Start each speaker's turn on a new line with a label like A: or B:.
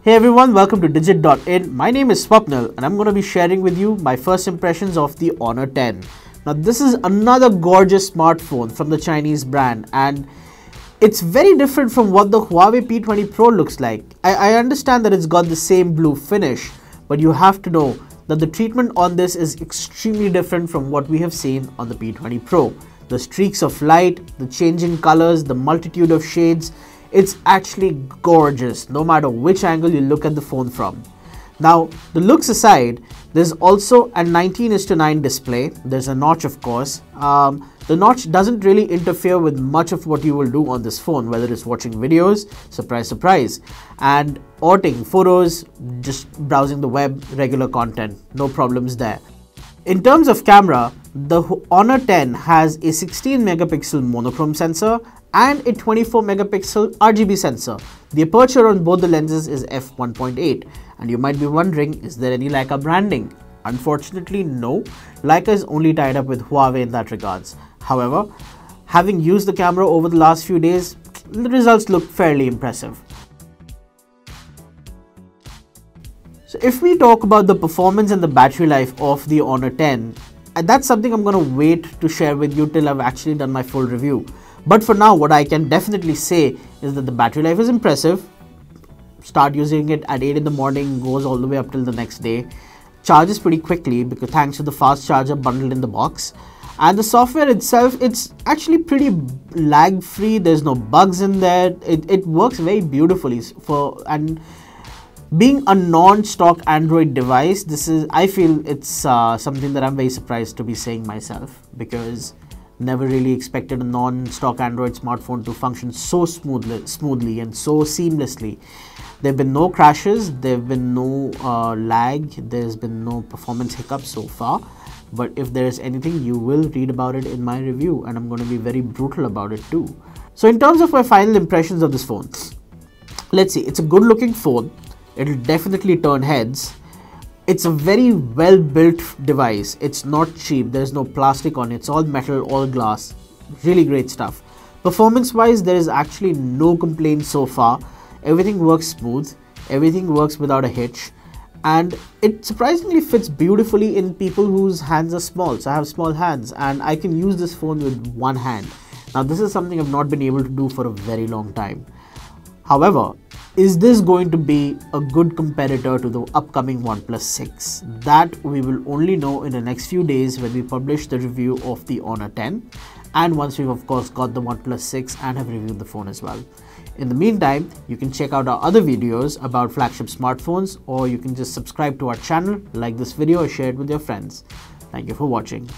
A: Hey everyone, welcome to Digit.in. My name is Swapnil and I'm going to be sharing with you my first impressions of the Honor 10. Now this is another gorgeous smartphone from the Chinese brand and it's very different from what the Huawei P20 Pro looks like. I understand that it's got the same blue finish, but you have to know that the treatment on this is extremely different from what we have seen on the P20 Pro. The streaks of light, the changing colors, the multitude of shades, it's actually gorgeous no matter which angle you look at the phone from. Now, the looks aside, there's also a 19:9 display. There's a notch, of course. The notch doesn't really interfere with much of what you will do on this phone, whether it's watching videos, surprise, surprise, and or taking photos, just browsing the web, regular content, no problems there. In terms of camera, the Honor 10 has a 16 megapixel monochrome sensor and a 24 megapixel RGB sensor. The aperture on both the lenses is f1.8, and you might be wondering, is there any Leica branding? Unfortunately, no. Leica is only tied up with Huawei in that regards. However, having used the camera over the last few days, the results look fairly impressive. So if we talk about the performance and the battery life of the Honor 10, and that's something I'm going to wait to share with you till I've actually done my full review. But for now, what I can definitely say is that the battery life is impressive. Start using it at 8 in the morning, goes all the way up till the next day. Charges pretty quickly because thanks to the fast charger bundled in the box. And the software itself, it's actually pretty lag free. There's no bugs in there. It works very beautifully and being a non-stock Android device, I feel it's something that I'm very surprised to be saying myself, because never really expected a non-stock Android smartphone to function so smoothly and so seamlessly. There have been no crashes, there have been no lag, there's been no performance hiccups so far. But if there is anything, you will read about it in my review, and I'm going to be very brutal about it too. So in terms of my final impressions of this phone, let's see, it's a good looking phone. It'll definitely turn heads. It's a very well built device. It's not cheap. There's no plastic on it. It's all metal, all glass. Really great stuff. Performance wise, there is actually no complaints so far. Everything works smooth. Everything works without a hitch. And it surprisingly fits beautifully in people whose hands are small. So I have small hands and I can use this phone with one hand. Now this is something I've not been able to do for a very long time. However, is this going to be a good competitor to the upcoming OnePlus 6? That we will only know in the next few days when we publish the review of the Honor 10, and once we've of course got the OnePlus 6 and have reviewed the phone as well. In the meantime, you can check out our other videos about flagship smartphones, or you can just subscribe to our channel, like this video, or share it with your friends. Thank you for watching.